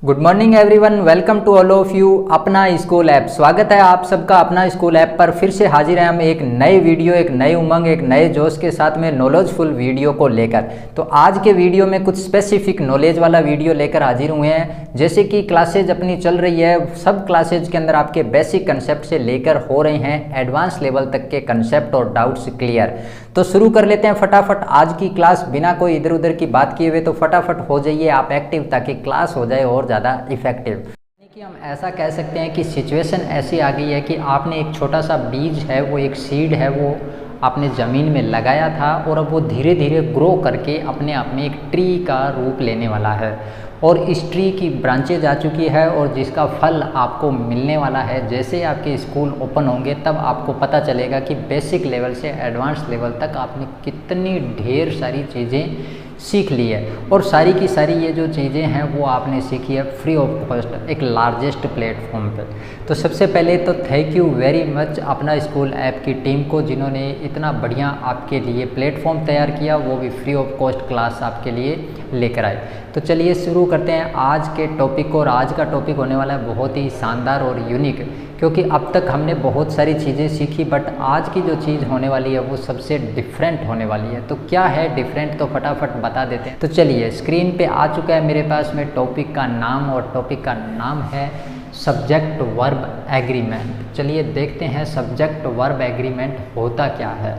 Good morning everyone, welcome to all of you अपना school app. स्वागत है आप सबका अपना स्कूल ऐप पर। फिर से हाजिर हैं हम एक नए वीडियो, एक नई उमंग, एक नए जोश के साथ में नॉलेजफुल वीडियो को लेकर। तो आज के वीडियो में कुछ स्पेसिफिक नॉलेज वाला वीडियो लेकर हाजिर हुए हैं। जैसे कि क्लासेज अपनी चल रही है, सब क्लासेज के अंदर आपके बेसिक कंसेप्ट से लेकर हो रहे हैं एडवांस लेवल तक के कंसेप्ट और डाउट्स क्लियर। तो शुरू कर लेते हैं फटाफट आज की क्लास, बिना कोई इधर उधर की बात किए हुए। तो फटाफट हो जाइए आप एक्टिव, ताकि क्लास हो जाए और ज़्यादा इफेक्टिव। कि हम ऐसा कह सकते हैं कि सिचुएशन ऐसी आ गई है कि आपने एक छोटा सा बीज है, वो एक सीड है, वो आपने ज़मीन में लगाया था और अब वो धीरे धीरे ग्रो करके अपने आप में एक ट्री का रूप लेने वाला है। और इस ट्री की ब्रांचेज आ चुकी है और जिसका फल आपको मिलने वाला है। जैसे आपके स्कूल ओपन होंगे तब आपको पता चलेगा कि बेसिक लेवल से एडवांस लेवल तक आपने कितनी ढेर सारी चीज़ें सीख ली है। और सारी की सारी ये जो चीज़ें हैं वो आपने सीखी है फ्री ऑफ कॉस्ट, एक लार्जेस्ट प्लेटफॉर्म पे। तो सबसे पहले तो थैंक यू वेरी मच अपना स्कूल ऐप की टीम को, जिन्होंने इतना बढ़िया आपके लिए प्लेटफॉर्म तैयार किया, वो भी फ्री ऑफ कॉस्ट क्लास आपके लिए लेकर आए। तो चलिए शुरू करते हैं आज के टॉपिक को। और आज का टॉपिक होने वाला है बहुत ही शानदार और यूनिक, क्योंकि अब तक हमने बहुत सारी चीज़ें सीखी, बट आज की जो चीज़ होने वाली है वो सबसे डिफरेंट होने वाली है। तो क्या है डिफरेंट, तो फटाफट बता देते हैं। तो चलिए, स्क्रीन पे आ चुका है मेरे पास में टॉपिक का नाम, और टॉपिक का नाम है सब्जेक्ट वर्ब एग्रीमेंट। चलिए देखते हैं सब्जेक्ट वर्ब एग्रीमेंट होता क्या है,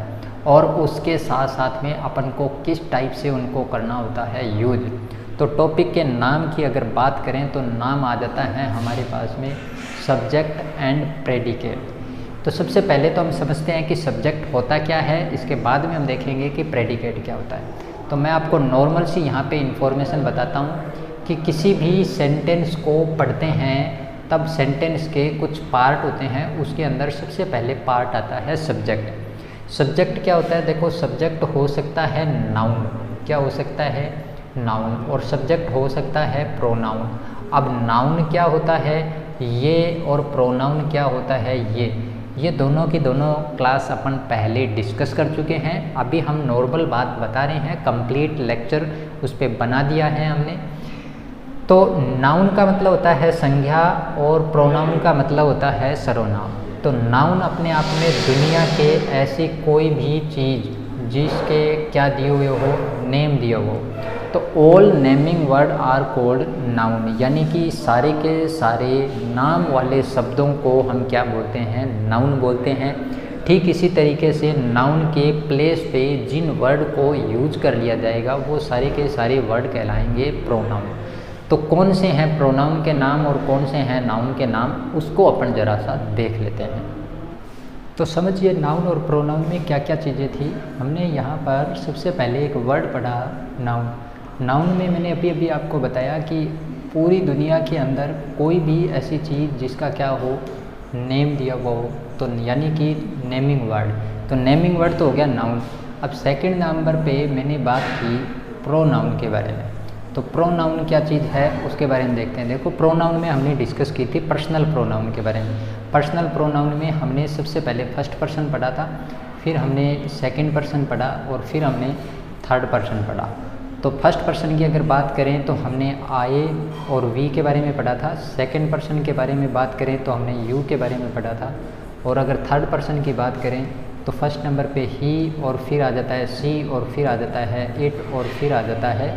और उसके साथ साथ में अपन को किस टाइप से उनको करना होता है यूज। तो टॉपिक के नाम की अगर बात करें तो नाम आ जाता है हमारे पास में सब्जेक्ट एंड प्रेडिकेट। तो सबसे पहले तो हम समझते हैं कि सब्जेक्ट होता क्या है, इसके बाद में हम देखेंगे कि प्रेडिकेट क्या होता है। तो मैं आपको नॉर्मल सी यहाँ पे इंफॉर्मेशन बताता हूँ कि किसी भी सेंटेंस को पढ़ते हैं तब सेंटेंस के कुछ पार्ट होते हैं, उसके अंदर सबसे पहले पार्ट आता है सब्जेक्ट। सब्जेक्ट क्या होता है, देखो सब्जेक्ट हो सकता है नाउन, क्या हो सकता है नाउन, और सब्जेक्ट हो सकता है प्रोनाउन। अब नाउन क्या होता है ये, और प्रोनाउन क्या होता है ये दोनों की दोनों क्लास अपन पहले डिस्कस कर चुके हैं। अभी हम नॉर्मल बात बता रहे हैं, कंप्लीट लेक्चर उस पर बना दिया है हमने। तो नाउन का मतलब होता है संज्ञा और प्रोनाउन का मतलब होता है सर्वनाम। तो नाउन अपने आप में दुनिया के ऐसी कोई भी चीज़ जिसके क्या दिए हुए हो, नेम दिए हो। तो all naming word are called noun, यानी कि सारे के सारे नाम वाले शब्दों को हम क्या बोलते हैं, नाउन बोलते हैं। ठीक इसी तरीके से नाउन के प्लेस पे जिन वर्ड को यूज कर लिया जाएगा वो सारे के सारे वर्ड कहलाएंगे प्रोनाउन। तो कौन से हैं प्रोनाउन के नाम और कौन से हैं नाउन के नाम, उसको अपन ज़रा सा देख लेते हैं। तो समझिए नाउन और प्रोनाउन में क्या क्या चीज़ें थी। हमने यहाँ पर सबसे पहले एक वर्ड पढ़ा नाउन। नाउन में मैंने अभी अभी आपको बताया कि पूरी दुनिया के अंदर कोई भी ऐसी चीज़ जिसका क्या हो, नेम दिया हुआ हो, तो यानी कि नेमिंग वर्ड। तो नेमिंग वर्ड तो हो गया नाउन। अब सेकंड नंबर पे मैंने बात की प्रोनाउन के बारे में। तो प्रोनाउन क्या चीज़ है उसके बारे में देखते हैं। देखो प्रोनाउन में हमने डिस्कस की थी पर्सनल प्रोनाउन के बारे में। पर्सनल प्रोनाउन में हमने सबसे पहले फर्स्ट पर्सन पढ़ा था, फिर हमने सेकंड पर्सन पढ़ा और फिर हमने थर्ड पर्सन पढ़ा। तो फर्स्ट पर्सन की अगर बात करें तो हमने आई और वी के बारे में पढ़ा था। सेकंड पर्सन के बारे में बात करें तो हमने यू के बारे में पढ़ा था। और अगर थर्ड पर्सन की बात करें तो फर्स्ट नंबर पे ही, और फिर आ जाता है सी, और फिर आ जाता है इट, और फिर आ जाता है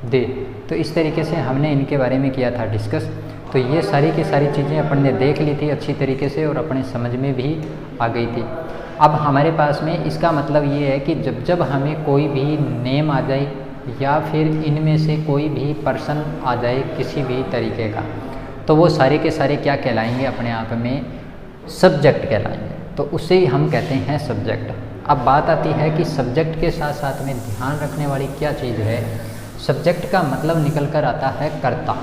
दे। तो इस तरीके से हमने इनके बारे में किया था डिस्कस। तो ये सारी की सारी चीज़ें अपन ने देख ली थी अच्छी तरीके से और अपने समझ में भी आ गई थी। अब हमारे पास में इसका मतलब ये है कि जब जब हमें कोई भी नेम आ जाए या फिर इनमें से कोई भी पर्सन आ जाए किसी भी तरीके का, तो वो सारे के सारे क्या कहलाएंगे, अपने आप में सब्जेक्ट कहलाएंगे। तो उसे ही हम कहते हैं सब्जेक्ट। अब बात आती है कि सब्जेक्ट के साथ साथ में ध्यान रखने वाली क्या चीज़ है। सब्जेक्ट का मतलब निकल कर आता है कर्ता।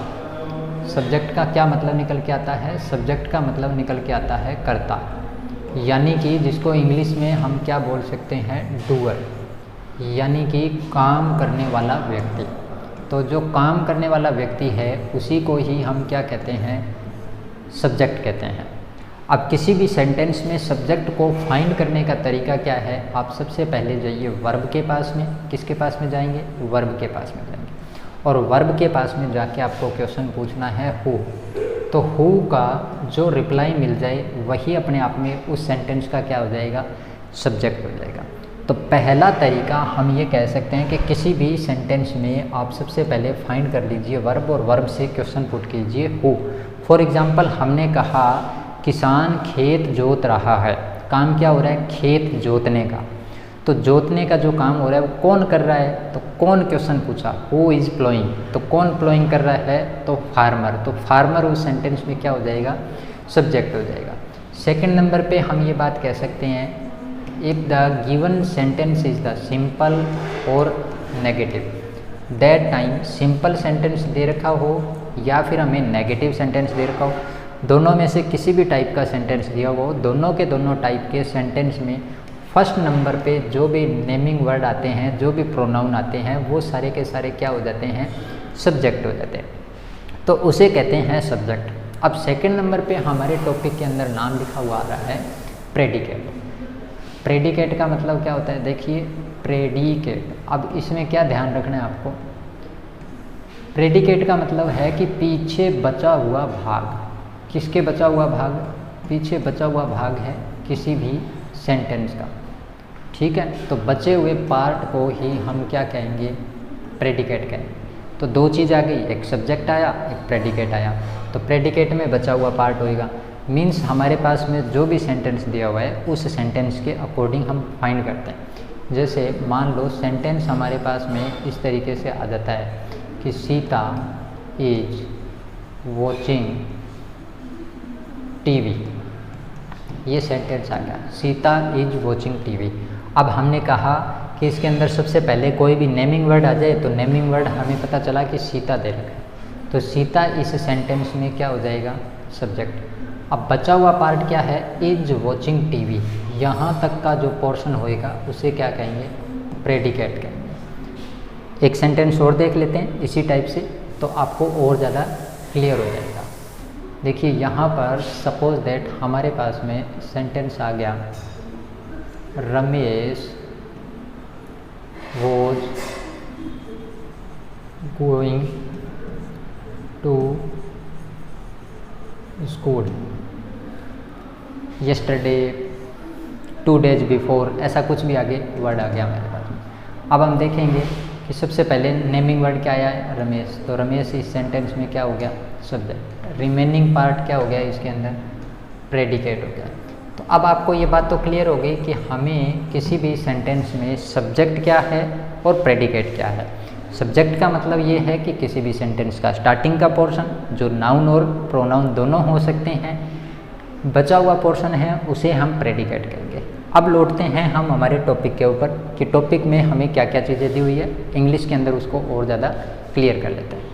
सब्जेक्ट का क्या मतलब निकल के आता है, सब्जेक्ट का मतलब निकल के आता है कर्ता, यानी कि जिसको इंग्लिश में हम क्या बोल सकते हैं, डूअर, यानी कि काम करने वाला व्यक्ति। तो जो काम करने वाला व्यक्ति है उसी को ही हम क्या कहते हैं, सब्जेक्ट कहते हैं। अब किसी भी सेंटेंस में सब्जेक्ट को फाइंड करने का तरीका क्या है, आप सबसे पहले जाइए वर्ब के पास में। किसके पास में जाएंगे, वर्ब के पास में जाएंगे। और वर्ब के पास में जाके आपको क्वेश्चन पूछना है हु, तो हु का जो रिप्लाई मिल जाए वही अपने आप में उस सेंटेंस का क्या हो जाएगा, सब्जेक्ट हो जाएगा। तो पहला तरीका हम ये कह सकते हैं कि किसी भी सेंटेंस में आप सबसे पहले फाइंड कर लीजिए वर्ब और वर्ब से क्वेश्चन पुट कीजिए हु। फॉर एग्जांपल हमने कहा किसान खेत जोत रहा है, काम क्या हो रहा है, खेत जोतने का। तो जोतने का जो काम हो रहा है वो कौन कर रहा है, तो कौन क्वेश्चन पूछा, हु इज़ प्लोइंग, तो कौन प्लोइंग कर रहा है, तो फार्मर। तो फार्मर उस सेंटेंस में क्या हो जाएगा, सब्जेक्ट हो जाएगा। सेकंड नंबर पे हम ये बात कह सकते हैं, if the given sentence is the simple और negative, that time simple sentence दे रखा हो या फिर हमें नेगेटिव सेंटेंस दे रखा हो, दोनों में से किसी भी टाइप का सेंटेंस दिया हुआ हो, दोनों के दोनों टाइप के सेंटेंस में फर्स्ट नंबर पे जो भी नेमिंग वर्ड आते हैं, जो भी प्रोनाउन आते हैं, वो सारे के सारे क्या हो जाते हैं, सब्जेक्ट हो जाते हैं। तो उसे कहते हैं सब्जेक्ट। अब सेकंड नंबर पे हमारे टॉपिक के अंदर नाम लिखा हुआ आ रहा है प्रेडिकेट। प्रेडिकेट का मतलब क्या होता है, देखिए प्रेडिकेट। अब इसमें क्या ध्यान रखना है आपको, प्रेडिकेट का मतलब है कि पीछे बचा हुआ भाग। किसके बचा हुआ भाग, पीछे बचा हुआ भाग है किसी भी सेंटेंस का, ठीक है। तो बचे हुए पार्ट को ही हम क्या कहेंगे, प्रेडिकेट कहेंगे। तो दो चीज़ आ गई, एक सब्जेक्ट आया, एक प्रेडिकेट आया। तो प्रेडिकेट में बचा हुआ पार्ट होएगा, मीन्स हमारे पास में जो भी सेंटेंस दिया हुआ है उस सेंटेंस के अकॉर्डिंग हम फाइंड करते हैं। जैसे मान लो सेंटेंस हमारे पास में इस तरीके से आ जाता है कि सीता इज वॉचिंग टीवी, ये सेंटेंस आ गया, सीता इज वॉचिंग टीवी। अब हमने कहा कि इसके अंदर सबसे पहले कोई भी नेमिंग वर्ड आ जाए, तो नेमिंग वर्ड हमें पता चला कि सीता दे रखा है, तो सीता इस सेंटेंस में क्या हो जाएगा, सब्जेक्ट। अब बचा हुआ पार्ट क्या है, इज वॉचिंग टीवी, यहाँ तक का जो पोर्शन होएगा उसे क्या कहेंगे, प्रेडिकेट कहेंगे। एक सेंटेंस और देख लेते हैं इसी टाइप से, तो आपको और ज़्यादा क्लियर हो जाएगा। देखिए यहाँ पर सपोज दैट हमारे पास में सेंटेंस आ गया, Ramesh was going to school yesterday, 2 days before, ऐसा कुछ भी आगे वर्ड आ गया हमारे पास में। अब हम देखेंगे कि सबसे पहले नेमिंग वर्ड क्या आया है, रमेश। तो रमेश इस सेंटेंस में क्या हो गया, सब्जेक्ट। रिमेनिंग पार्ट क्या हो गया इसके अंदर, प्रेडिकेट हो गया। तो अब आपको ये बात तो क्लियर हो गई कि हमें किसी भी सेंटेंस में सब्जेक्ट क्या है और प्रेडिकेट क्या है। सब्जेक्ट का मतलब ये है कि किसी भी सेंटेंस का स्टार्टिंग का पोर्शन जो नाउन और प्रोनाउन दोनों हो सकते हैं, बचा हुआ पोर्शन है उसे हम प्रेडिकेट कहेंगे। अब लौटते हैं हम हमारे टॉपिक के ऊपर कि टॉपिक में हमें क्या क्या चीज़ें दी हुई है, इंग्लिश के अंदर उसको और ज़्यादा क्लियर कर लेते हैं।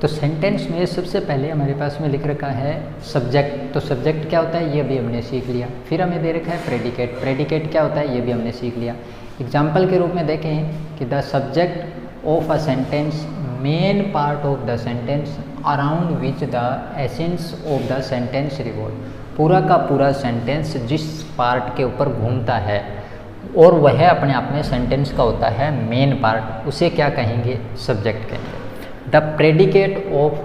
तो सेंटेंस में सबसे पहले हमारे पास में लिख रखा है सब्जेक्ट। तो सब्जेक्ट क्या होता है ये भी हमने सीख लिया। फिर हमें दे रखा है प्रेडिकेट। प्रेडिकेट क्या होता है ये भी हमने सीख लिया। एग्जाम्पल के रूप में देखें कि the subject of a sentence, main part of the sentence around which the essence of the sentence revolve. पूरा का पूरा सेंटेंस जिस पार्ट के ऊपर घूमता है और वह अपने आप में सेंटेंस का होता है मेन पार्ट, उसे क्या कहेंगे, सब्जेक्ट कहेंगे। The predicate of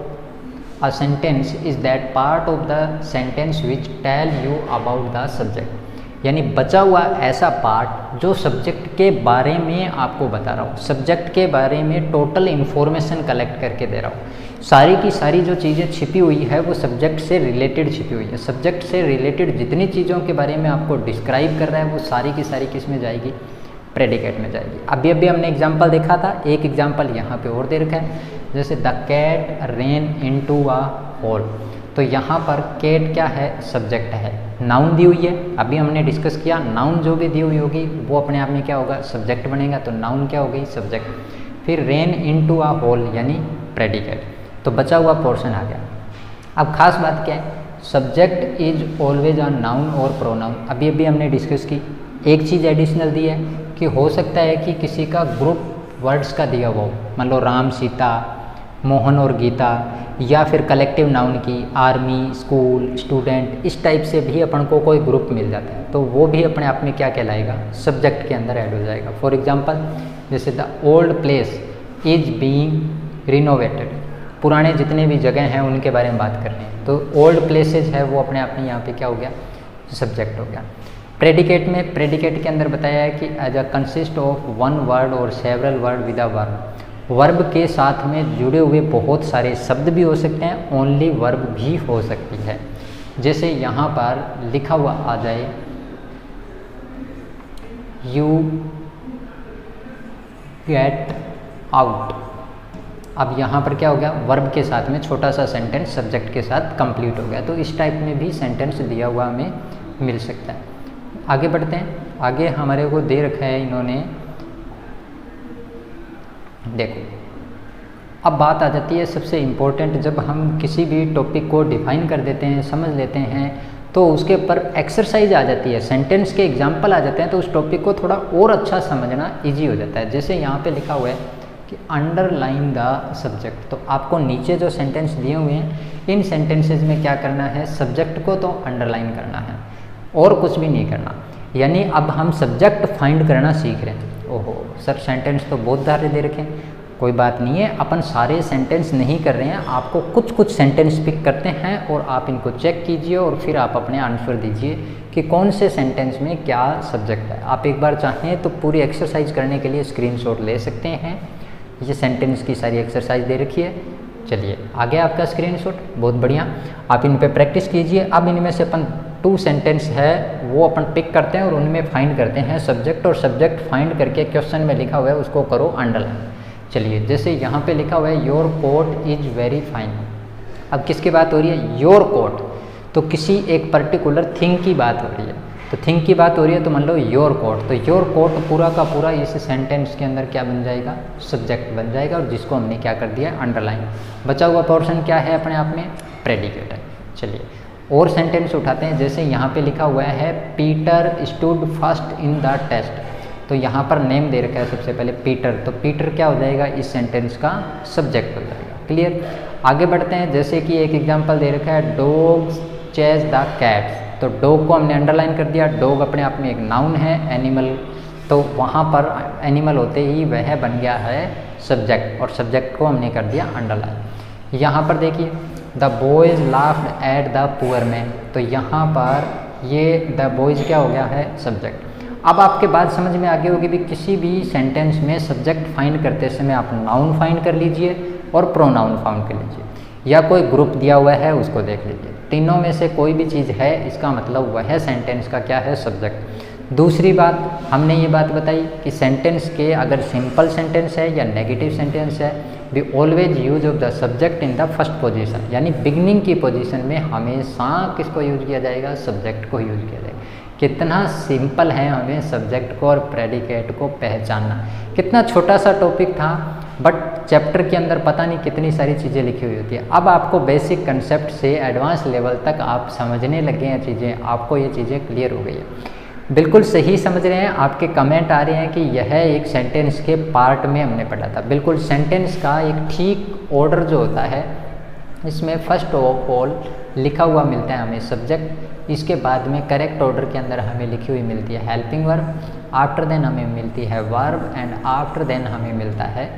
a sentence is that part of the sentence which tell you about the subject। यानी बचा हुआ ऐसा पार्ट जो सब्जेक्ट के बारे में आपको बता रहा हूँ, सब्जेक्ट के बारे में टोटल इन्फॉर्मेशन कलेक्ट करके दे रहा हूँ। सारी की सारी जो चीज़ें छिपी हुई है वो सब्जेक्ट से रिलेटेड छिपी हुई है। सब्जेक्ट से रिलेटेड जितनी चीज़ों के बारे में आपको डिस्क्राइब कर रहा है वो सारी की सारी किस में जाएगी, प्रेडिकेट में जाएगी। अभी अभी हमने एग्जाम्पल देखा था, एक एग्जाम्पल यहाँ पे और दे रखा है, जैसे the cat ran into a hole. तो यहाँ पर कैट क्या है, सब्जेक्ट है, नाउन दी हुई है। अभी हमने डिस्कस किया नाउन जो भी दी हुई होगी वो अपने आप में क्या होगा, सब्जेक्ट बनेगा। तो नाउन क्या हो गई, सब्जेक्ट। फिर रेन इनटू अ होल यानी प्रेडिकेट। तो बचा हुआ पोर्शन आ गया। अब खास बात क्या है, subject is always a noun और प्रोनाउन। अभी अभी हमने डिस्कस की। एक चीज़ एडिशनल दी है कि हो सकता है कि किसी का ग्रुप वर्ड्स का दिया हुआ हो, मान लो राम सीता, मोहन और गीता, या फिर कलेक्टिव नाउन की आर्मी, स्कूल, स्टूडेंट, इस टाइप से भी अपन को कोई ग्रुप मिल जाता है तो वो भी अपने आप में क्या कहलाएगा, सब्जेक्ट के अंदर ऐड हो जाएगा। फॉर एग्जांपल जैसे the old place is being renovated. पुराने जितने भी जगह हैं उनके बारे में बात कर रहे हैं, तो ओल्ड प्लेसेस है वो अपने आप में यहाँ पे क्या हो गया, सब्जेक्ट हो गया। प्रेडिकेट में, प्रेडिकेट के अंदर बताया है कि as a consist of one word और several word with a verb. Verb के साथ में जुड़े हुए बहुत सारे शब्द भी हो सकते हैं, ओनली वर्ब भी हो सकती है। जैसे यहाँ पर लिखा हुआ आ जाए यू गेट आउट। अब यहाँ पर क्या हो गया, वर्ब के साथ में छोटा सा सेंटेंस सब्जेक्ट के साथ कंप्लीट हो गया। तो इस टाइप में भी सेंटेंस दिया हुआ हमें मिल सकता है। आगे बढ़ते हैं। आगे हमारे को दे रखा है इन्होंने, देखो अब बात आ जाती है सबसे इम्पोर्टेंट, जब हम किसी भी टॉपिक को डिफाइन कर देते हैं, समझ लेते हैं, तो उसके ऊपर एक्सरसाइज आ जाती है, सेंटेंस के एग्जाम्पल आ जाते हैं, तो उस टॉपिक को थोड़ा और अच्छा समझना ईजी हो जाता है। जैसे यहाँ पे लिखा हुआ है कि अंडरलाइन द सब्जेक्ट, तो आपको नीचे जो सेंटेंस दिए हुए हैं इन सेंटेंसेज में क्या करना है, सब्जेक्ट को तो अंडरलाइन करना है और कुछ भी नहीं करना। यानी अब हम सब्जेक्ट फाइंड करना सीख रहे हैं। ओहो सर सेंटेंस तो बहुत सारे दे रखे हैं, कोई बात नहीं है, अपन सारे सेंटेंस नहीं कर रहे हैं, आपको कुछ कुछ सेंटेंस पिक करते हैं और आप इनको चेक कीजिए और फिर आप अपने आंसर दीजिए कि कौन से सेंटेंस में क्या सब्जेक्ट है। आप एक बार चाहें तो पूरी एक्सरसाइज करने के लिए स्क्रीनशॉट ले सकते हैं। ये सेंटेंस की सारी एक्सरसाइज दे रखी है। चलिए आगे आपका स्क्रीनशॉट, बहुत बढ़िया, आप इन पे प्रैक्टिस कीजिए। अब इनमें से अपन 2 सेंटेंस है वो अपन पिक करते हैं और उनमें फाइंड करते हैं सब्जेक्ट, और सब्जेक्ट फाइंड करके क्वेश्चन में लिखा हुआ है उसको करो अंडरलाइन। चलिए जैसे यहाँ पे लिखा हुआ है your coat is very fine. अब किसकी बात हो रही है, योर कोट, तो किसी एक पर्टिकुलर थिंग की बात हो रही है। तो थिंग की बात हो रही है तो मान लो योर कोट, तो योर कोट पूरा का पूरा इस सेंटेंस के अंदर क्या बन जाएगा, सब्जेक्ट बन जाएगा, और जिसको हमने क्या कर दिया, अंडरलाइन। बचा हुआ पोर्शन क्या है अपने आप में, प्रेडिकेट है। चलिए और सेंटेंस उठाते हैं। जैसे यहाँ पे लिखा हुआ है Peter stood first in the test, तो यहाँ पर नेम दे रखा है सबसे पहले पीटर, तो पीटर क्या हो जाएगा, इस सेंटेंस का सब्जेक्ट हो जाएगा। क्लियर। आगे बढ़ते हैं। जैसे कि एक एग्जांपल दे रखा है डॉग्स चेज द कैट्स, तो डॉग को हमने अंडरलाइन कर दिया। डॉग अपने आप में एक नाउन है, एनिमल, तो वहाँ पर एनिमल होते ही वह बन गया है सब्जेक्ट, और सब्जेक्ट को हमने कर दिया अंडरलाइन। यहाँ पर देखिए the boys laughed at the poor man, तो यहाँ पर ये द बॉयज़ क्या हो गया है, सब्जेक्ट। अब आपके बात समझ में आ गई होगी भी किसी भी सेंटेंस में सब्जेक्ट फाइंड करते समय आप नाउन फाइंड कर लीजिए और प्रोनाउन फाइंड कर लीजिए, या कोई ग्रुप दिया हुआ है उसको देख लीजिए। तीनों में से कोई भी चीज़ है, इसका मतलब वह सेंटेंस का क्या है, सब्जेक्ट। दूसरी बात हमने ये बात बताई कि सेंटेंस के अगर सिंपल सेंटेंस है या नेगेटिव सेंटेंस है, we always use of the subject in the first position, यानी बिगनिंग की पोजीशन में हमेशा किसको यूज किया जाएगा, सब्जेक्ट को यूज किया जाएगा। कितना सिंपल है हमें सब्जेक्ट को और प्रेडिकेट को पहचानना। कितना छोटा सा टॉपिक था, बट चैप्टर के अंदर पता नहीं कितनी सारी चीज़ें लिखी हुई होती है। अब आपको बेसिक कंसेप्ट से एडवांस लेवल तक आप समझने लगे हैं चीज़ें, आपको ये चीज़ें क्लियर हो गई है। बिल्कुल सही समझ रहे हैं। आपके कमेंट आ रहे हैं कि यह एक सेंटेंस के पार्ट में हमने पढ़ा था। बिल्कुल सेंटेंस का एक ठीक ऑर्डर जो होता है, इसमें फर्स्ट ऑफ ऑल लिखा हुआ मिलता है हमें सब्जेक्ट, इसके बाद में करेक्ट ऑर्डर के अंदर हमें लिखी हुई मिलती है हेल्पिंग वर्ब, आफ्टर देन हमें मिलती है वर्ब, एंड आफ्टर देन हमें मिलता है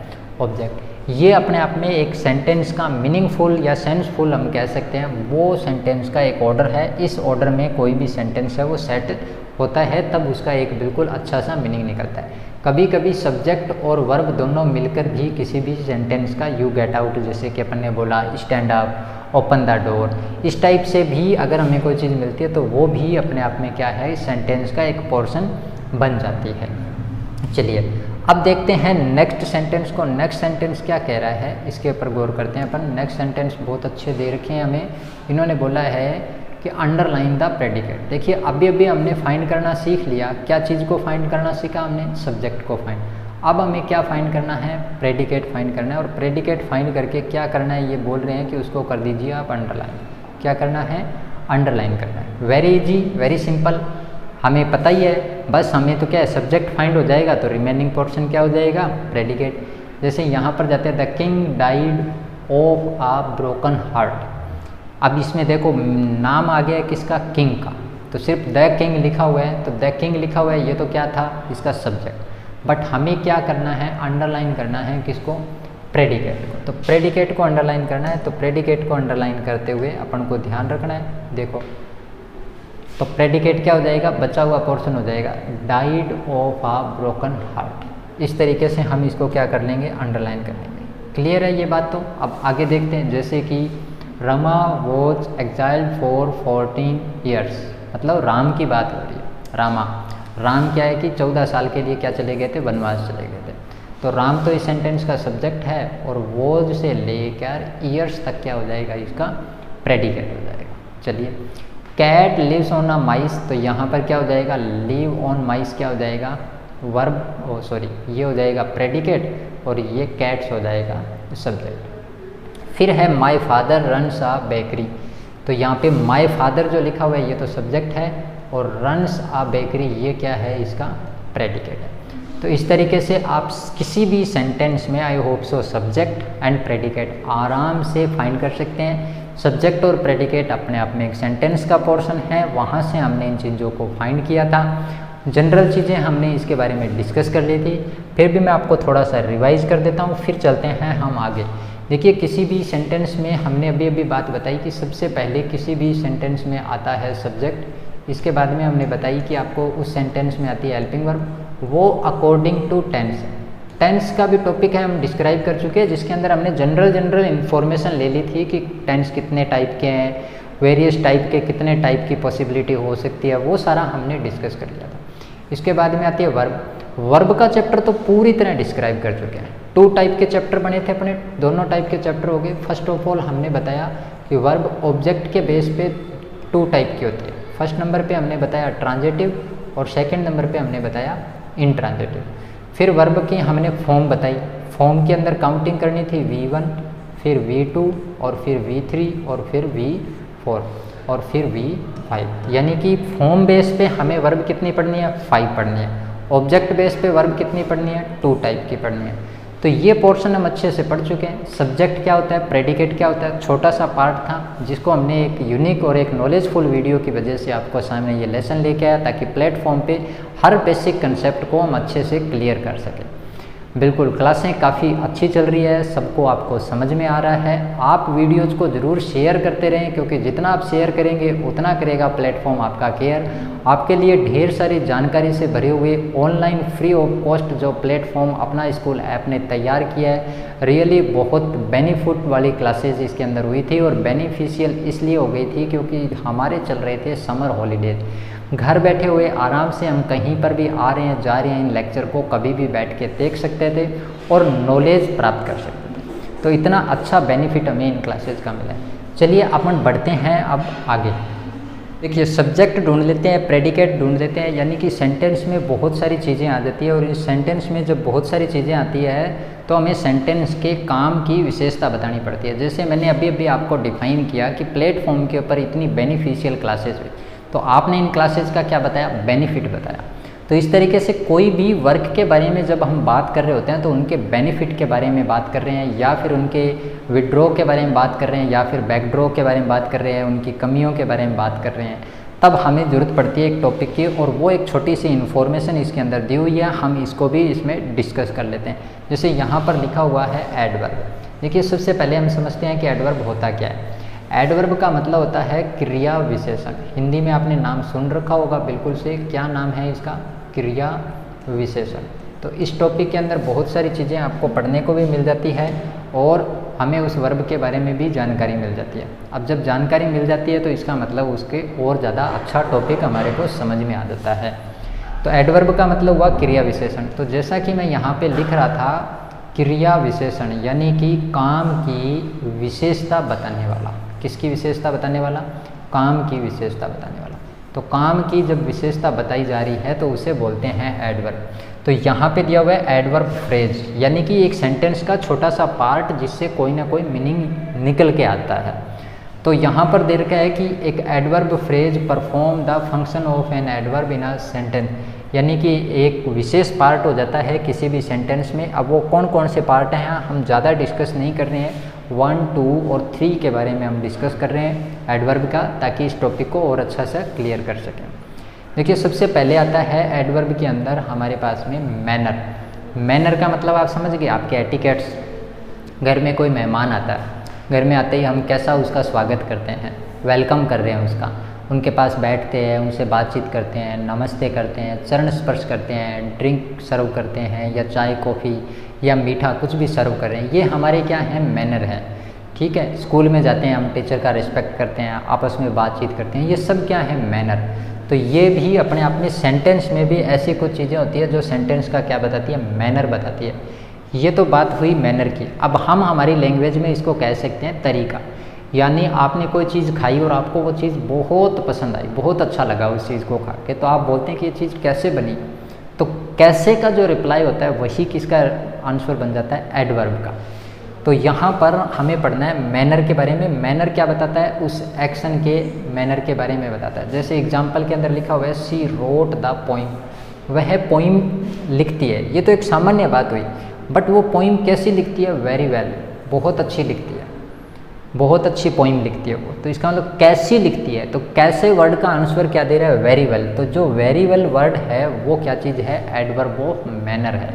ऑब्जेक्ट। ये अपने आप में एक सेंटेंस का मीनिंगफुल या सेंसफुल हम कह सकते हैं, वो सेंटेंस का एक ऑर्डर है। इस ऑर्डर में कोई भी सेंटेंस है वो सेट होता है, तब उसका एक बिल्कुल अच्छा सा मीनिंग निकलता है। कभी कभी सब्जेक्ट और वर्ब दोनों मिलकर भी किसी भी सेंटेंस का यू गेट आउट, जैसे कि अपन ने बोला stand up, open the door, इस टाइप से भी अगर हमें कोई चीज़ मिलती है तो वो भी अपने आप में क्या है, सेंटेंस का एक पोर्शन बन जाती है। चलिए अब देखते हैं नेक्स्ट सेंटेंस को। नेक्स्ट सेंटेंस क्या कह रहा है, इसके ऊपर गौर करते हैं अपन। नेक्स्ट सेंटेंस बहुत अच्छे दे रखे हैं हमें। इन्होंने बोला है कि अंडरलाइन द प्रेडिकेट। देखिए अभी अभी हमने फाइंड करना सीख लिया। क्या चीज़ को फाइंड करना सीखा हमने, सब्जेक्ट को फाइंड। अब हमें क्या फाइंड करना है, प्रेडिकेट फाइंड करना है। और प्रेडिकेट फाइंड करके क्या करना है, ये बोल रहे हैं कि उसको कर दीजिए आप अंडरलाइन। क्या करना है, अंडरलाइन करना है। वेरी इजी, वेरी सिंपल, हमें पता ही है। बस हमें तो क्या है, सब्जेक्ट फाइंड हो जाएगा तो रिमेनिंग पोर्शन क्या हो जाएगा, प्रेडिकेट। जैसे यहाँ पर जाते हैं the king died of a broken heart. अब इसमें देखो नाम आ गया है किसका, किंग का, तो सिर्फ द किंग लिखा हुआ है, तो द किंग लिखा हुआ है, ये तो क्या था, इसका सब्जेक्ट। बट हमें क्या करना है, अंडरलाइन करना है किसको, प्रेडिकेट को। तो प्रेडिकेट को अंडरलाइन करना है, तो प्रेडिकेट को अंडरलाइन करते हुए अपन को ध्यान रखना है। देखो तो प्रेडिकेट क्या हो जाएगा, बचा हुआ पोर्शन हो जाएगा, died of a broken heart. इस तरीके से हम इसको क्या कर लेंगे, अंडरलाइन कर लेंगे। क्लियर है ये बात। तो अब आगे देखते हैं, जैसे कि Rama was exiled for 14 years, मतलब राम की बात हो रही है। राम क्या है कि 14 साल के लिए क्या चले गए थे, वनवास चले गए थे। तो राम तो इस सेंटेंस का सब्जेक्ट है और वॉज से लेकर ईयर्स तक क्या हो जाएगा, इसका प्रेडिकेट हो जाएगा। चलिए, कैट लिव्स ऑन अ माइस, तो यहाँ पर क्या हो जाएगा, लिव ऑन माइस क्या हो जाएगा, वर्ब, ये हो जाएगा प्रेडिकेट और ये कैट्स हो जाएगा सब्जेक्ट। फिर है my father runs a bakery, तो यहाँ पे माय फादर जो लिखा हुआ है ये तो सब्जेक्ट है और रन्स अ बेकरी ये क्या है, इसका प्रेडिकेट है। तो इस तरीके से आप किसी भी सेंटेंस में, I hope so, subject and predicate आराम से फाइंड कर सकते हैं। सब्जेक्ट और प्रेडिकेट अपने आप में एक सेंटेंस का पोर्शन है, वहाँ से हमने इन चीज़ों को फाइंड किया था। जनरल चीज़ें हमने इसके बारे में डिस्कस कर ली थी, फिर भी मैं आपको थोड़ा सा रिवाइज कर देता हूँ, फिर चलते हैं हम आगे। देखिए, किसी भी सेंटेंस में हमने अभी बात बताई कि सबसे पहले किसी भी सेंटेंस में आता है सब्जेक्ट, इसके बाद में हमने बताई कि आपको उस सेंटेंस में आती है हेल्पिंग वर्ब, वो अकॉर्डिंग टू टेंस। टेंस का भी टॉपिक है, हम डिस्क्राइब कर चुके हैं, जिसके अंदर हमने जनरल इन्फॉर्मेशन ले ली थी कि टेंस कितने टाइप के हैं, वेरियस टाइप के कितने टाइप की पॉसिबिलिटी हो सकती है, वो सारा हमने डिस्कस कर लिया था। इसके बाद में आती है वर्ब। वर्ब का चैप्टर तो पूरी तरह डिस्क्राइब कर चुके हैं। 2 टाइप के चैप्टर बने थे अपने, दोनों टाइप के चैप्टर हो गए। फर्स्ट ऑफ ऑल हमने बताया कि वर्ब ऑब्जेक्ट के बेस पे 2 टाइप की होती है। फर्स्ट नंबर पे हमने बताया ट्रांजिटिव और सेकंड नंबर पे हमने बताया इंट्रांजिटिव। फिर वर्ब की हमने फॉर्म बताई, फॉर्म के अंदर काउंटिंग करनी थी V1, फिर V2 और फिर V3 और फिर V4 और फिर V5, यानी कि फॉर्म बेस पे हमें वर्ब कितनी पढ़नी है, 5 पढ़नी है। ऑब्जेक्ट बेस पे वर्ब कितनी पढ़नी है, 2 टाइप की पढ़नी है। तो ये पोर्शन हम अच्छे से पढ़ चुके हैं। सब्जेक्ट क्या होता है, प्रेडिकेट क्या होता है, छोटा सा पार्ट था जिसको हमने एक यूनिक और एक नॉलेजफुल वीडियो की वजह से आपको सामने ये लेसन लेके आया, ताकि प्लेटफॉर्म पे हर बेसिक कंसेप्ट को हम अच्छे से क्लियर कर सकें। बिल्कुल, क्लासें काफ़ी अच्छी चल रही है, सबको आपको समझ में आ रहा है। आप वीडियोज़ को ज़रूर शेयर करते रहें, क्योंकि जितना आप शेयर करेंगे उतना करेगा प्लेटफॉर्म आपका केयर। आपके लिए ढेर सारी जानकारी से भरे हुए ऑनलाइन फ्री ऑफ कॉस्ट जो प्लेटफॉर्म अपना स्कूल ऐप ने तैयार किया है, रियली बहुत बेनिफिट वाली क्लासेज इसके अंदर हुई थी। और बेनिफिशियल इसलिए हो गई थी क्योंकि हमारे चल रहे थे समर हॉलीडेज। घर बैठे हुए आराम से हम कहीं पर भी आ रहे हैं, जा रहे हैं, इन लेक्चर को कभी भी बैठ के देख सकते थे और नॉलेज प्राप्त कर सकते थे। तो इतना अच्छा बेनिफिट हमें इन क्लासेज का मिला है। चलिए अपन बढ़ते हैं अब आगे। देखिए, सब्जेक्ट ढूंढ लेते हैं, प्रेडिकेट ढूंढ लेते हैं, यानी कि सेंटेंस में बहुत सारी चीज़ें आ जाती है। और इस सेंटेंस में जब बहुत सारी चीज़ें आती है तो हमें सेंटेंस के काम की विशेषता बतानी पड़ती है। जैसे मैंने अभी आपको डिफाइन किया कि प्लेटफॉर्म के ऊपर इतनी बेनिफिशियल क्लासेज हुई, तो आपने इन क्लासेज का क्या बताया, बेनिफिट बताया। तो इस तरीके से कोई भी वर्क के बारे में जब हम बात कर रहे होते हैं तो उनके बेनिफिट के बारे में बात कर रहे हैं, या फिर उनके विड्रॉ के बारे में बात कर रहे हैं, या फिर बैकड्रॉ के बारे में बात कर रहे हैं, उनकी कमियों के बारे में बात कर रहे हैं, तब हमें ज़रूरत पड़ती है एक टॉपिक की। और वो एक छोटी सी इन्फॉर्मेशन इसके अंदर दी हुई है, हम इसको भी इसमें डिस्कस कर लेते हैं। जैसे यहाँ पर लिखा हुआ है एडवर्ब। देखिए, सबसे पहले हम समझते हैं कि एडवर्ब होता क्या है। एडवर्ब का मतलब होता है क्रिया विशेषण। हिंदी में आपने नाम सुन रखा होगा बिल्कुल से, क्या नाम है इसका, क्रिया विशेषण। तो इस टॉपिक के अंदर बहुत सारी चीज़ें आपको पढ़ने को भी मिल जाती है और हमें उस वर्ब के बारे में भी जानकारी मिल जाती है। अब जब जानकारी मिल जाती है तो इसका मतलब उसके और ज़्यादा अच्छा टॉपिक हमारे को समझ में आ जाता है। तो एडवर्ब का मतलब हुआ क्रिया विशेषण। तो जैसा कि मैं यहाँ पे लिख रहा था, क्रिया विशेषण यानी कि काम की विशेषता बताने वाला। किसकी विशेषता बताने वाला, काम की विशेषता बताने वाला। तो काम की जब विशेषता बताई जा रही है तो उसे बोलते हैं एडवर्ब। तो यहाँ पे दिया हुआ है एडवर्ब फ्रेज, यानी कि एक सेंटेंस का छोटा सा पार्ट जिससे कोई ना कोई मीनिंग निकल के आता है। तो यहाँ पर दे रखा है कि एक adverb phrase perform the function of an adverb in a sentence, यानी कि एक विशेष पार्ट हो जाता है किसी भी सेंटेंस में। अब वो कौन कौन से पार्ट हैं हम ज़्यादा डिस्कस नहीं कर रहे हैं, 1, 2 और 3 के बारे में हम डिस्कस कर रहे हैं एडवर्ब का, ताकि इस टॉपिक को और अच्छा से क्लियर कर सकें। देखिए सबसे पहले आता है एडवर्ब के अंदर हमारे पास में मैनर। मैनर का मतलब आप समझ गए, आपके एटिकेट्स। घर में कोई मेहमान आता है, घर में आते ही हम कैसा उसका स्वागत करते हैं, वेलकम कर रहे हैं उसका, उनके पास बैठते हैं, उनसे बातचीत करते हैं, नमस्ते करते हैं, चरण स्पर्श करते हैं, ड्रिंक सर्व करते हैं या चाय कॉफ़ी या मीठा कुछ भी सर्व कर रहे हैं, ये हमारे क्या हैं, मैनर हैं। ठीक है, स्कूल में जाते हैं हम टीचर का रिस्पेक्ट करते हैं, आपस में बातचीत करते हैं, ये सब क्या है, मैनर। तो ये भी अपने आप में सेंटेंस में भी ऐसी कुछ चीज़ें होती है जो सेंटेंस का क्या बताती है, मैनर बताती है। ये तो बात हुई मैनर की। अब हम हमारी लैंग्वेज में इसको कह सकते हैं तरीका। यानी आपने कोई चीज़ खाई और आपको वो चीज़ बहुत पसंद आई, बहुत अच्छा लगा उस चीज़ को खा के, तो आप बोलते हैं कि ये चीज़ कैसे बनी। तो कैसे का जो रिप्लाई होता है वही किसका आंसर बन जाता है, एडवर्ब का। तो यहाँ पर हमें पढ़ना है मैनर के बारे में। मैनर क्या बताता है, उस एक्शन के मैनर के बारे में बताता है। जैसे एग्जाम्पल के अंदर लिखा हुआ है शी रोट द पोइम, वह पोइम लिखती है। ये तो एक सामान्य बात हुई, बट वो पोइम कैसी लिखती है, वेरी वेल, बहुत अच्छी लिखती है, बहुत अच्छी पोइम लिखती है वो। तो इसका मतलब कैसी लिखती है, तो कैसे वर्ड का आंसर क्या दे रहा है, वेरी वेल। तो जो वेरी वेल वर्ड है वो क्या चीज़ है, एडवर्ब ऑफ मैनर है।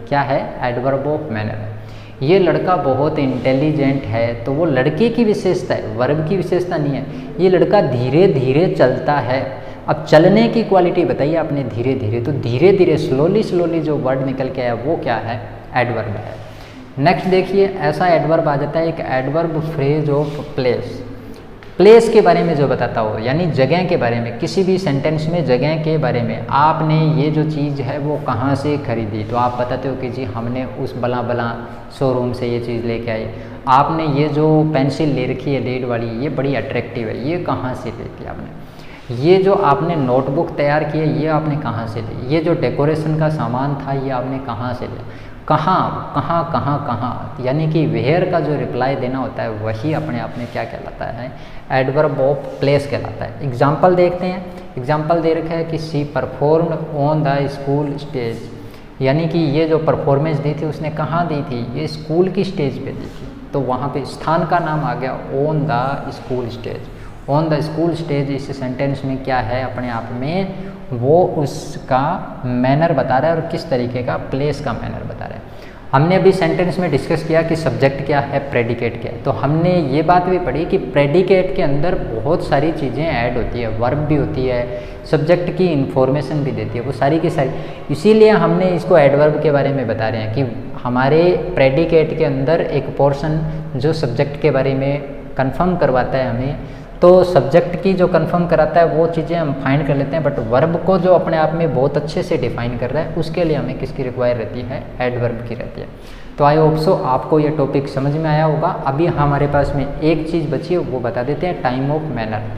क्या है, एडवर्ब ऑफ मैनर है। ये लड़का बहुत इंटेलिजेंट है, तो वो लड़के की विशेषता है, वर्ब की विशेषता नहीं है। ये लड़का धीरे धीरे चलता है। अब चलने की क्वालिटी बताइए आपने, धीरे धीरे, तो धीरे धीरे स्लोली स्लोली जो वर्ड निकल के आया वो क्या है, एडवर्ब है। नेक्स्ट देखिए, ऐसा एडवर्ब आ जाता है एक adverb phrase of place. Place के बारे में जो बताता हो, यानी जगह के बारे में, किसी भी सेंटेंस में जगह के बारे में। आपने ये जो चीज़ है वो कहाँ से खरीदी, तो आप बताते हो कि जी हमने उस बला बला शोरूम से ये चीज़ लेके आई। आपने ये जो पेंसिल ले रखी है लीड वाली, ये बड़ी अट्रैक्टिव है, ये कहाँ से लेती आपने। ये जो आपने नोटबुक तैयार की है, ये आपने कहाँ से ली। ये जो डेकोरेशन का सामान था, ये आपने कहाँ से लिया। कहाँ कहाँ कहाँ कहाँ, यानी कि वेयर का जो रिप्लाई देना होता है वही अपने आप में क्या कहलाता है, एडवर्ब ऑफ प्लेस कहलाता है। एग्जाम्पल देखते हैं। एग्जाम्पल दे रखा है कि she performed on the school stage, यानी कि ये जो परफॉर्मेंस दी थी उसने कहाँ दी थी, ये स्कूल की स्टेज पे दी थी। तो वहाँ पे स्थान का नाम आ गया on the school stage. On the school stage इस सेंटेंस में क्या है, अपने आप में वो उसका मैनर बता रहा है और किस तरीके का, प्लेस का मैनर बता रहा है। हमने अभी सेंटेंस में डिस्कस किया कि सब्जेक्ट क्या है, प्रेडिकेट क्या है। तो हमने ये बात भी पढ़ी कि प्रेडिकेट के अंदर बहुत सारी चीज़ें ऐड होती है, वर्ब भी होती है, सब्जेक्ट की इन्फॉर्मेशन भी देती है, वो सारी की सारी। इसीलिए हमने इसको एडवर्ब के बारे में बता रहे हैं कि हमारे प्रेडिकेट के अंदर एक पोर्शन जो सब्जेक्ट के बारे में कंफर्म करवाता है हमें, तो सब्जेक्ट की जो कंफर्म कराता है वो चीज़ें हम फाइंड कर लेते हैं, बट वर्ब को जो अपने आप में बहुत अच्छे से डिफाइन कर रहा है उसके लिए हमें किसकी रिक्वायर रहती है, एडवर्ब की रहती है। तो आई होप सो आपको ये टॉपिक समझ में आया होगा। अभी हमारे पास में एक चीज़ बची है, वो बता देते हैं, टाइम ऑफ मैनर,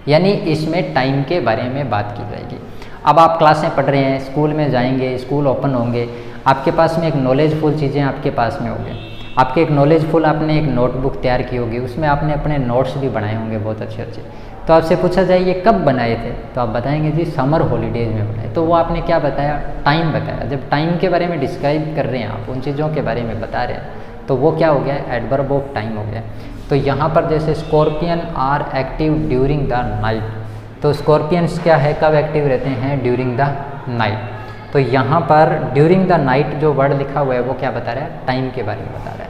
यानी इसमें टाइम के बारे में बात की जाएगी। अब आप क्लासें पढ़ रहे हैं, स्कूल में जाएंगे, स्कूल ओपन होंगे, आपके पास में एक नॉलेजफुल चीज़ें आपके पास में होंगे, आपके एक नॉलेजफुल, आपने एक नोटबुक तैयार की होगी, उसमें आपने अपने नोट्स भी बनाए होंगे बहुत अच्छे अच्छे। तो आपसे पूछा जाए ये कब बनाए थे, तो आप बताएंगे जी समर हॉलीडेज़ में बनाए। तो वो आपने क्या बताया, टाइम बताया। जब टाइम के बारे में डिस्क्राइब कर रहे हैं, आप उन चीज़ों के बारे में बता रहे हैं, तो वो क्या हो गया, एडवर्ब ऑफ टाइम हो गया। तो यहाँ पर जैसे scorpion are active during the night, तो स्कॉर्पियंस क्या है, कब एक्टिव रहते हैं, ड्यूरिंग द नाइट। तो यहाँ पर ड्यूरिंग द नाइट जो वर्ड लिखा हुआ है वो क्या बता रहा है, टाइम के बारे में बता रहा है।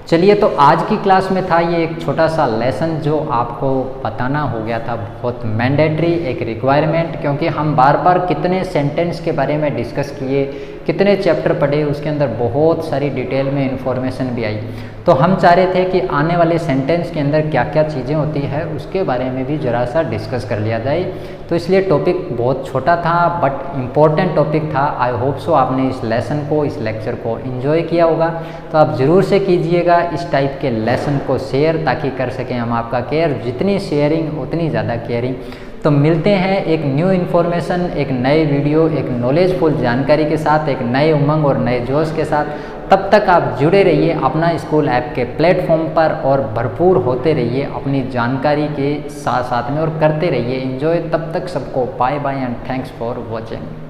चलिए, तो आज की क्लास में था ये एक छोटा सा लेसन जो आपको बताना हो गया था, बहुत मैंडेटरी, एक रिक्वायरमेंट, क्योंकि हम बार बार कितने सेंटेंस के बारे में डिस्कस किए, कितने चैप्टर पढ़े, उसके अंदर बहुत सारी डिटेल में इंफॉर्मेशन भी आई। तो हम चाह रहे थे कि आने वाले सेंटेंस के अंदर क्या क्या चीज़ें होती है उसके बारे में भी ज़रा सा डिस्कस कर लिया जाए। तो इसलिए टॉपिक बहुत छोटा था बट इम्पोर्टेंट टॉपिक था। आई होप सो आपने इस लेसन को, इस लेक्चर को एंजॉय किया होगा। तो आप ज़रूर से कीजिएगा इस टाइप के लेसन को शेयर, ताकि कर सकें हम आपका केयर। जितनी शेयरिंग उतनी ज़्यादा केयरिंग। तो मिलते हैं एक न्यू इन्फॉर्मेशन, एक नए वीडियो, एक नॉलेजफुल जानकारी के साथ, एक नए उमंग और नए जोश के साथ। तब तक आप जुड़े रहिए अपना स्कूल ऐप के प्लेटफॉर्म पर और भरपूर होते रहिए अपनी जानकारी के साथ साथ में और करते रहिए एंजॉय। तब तक सबको bye bye and thanks for watching.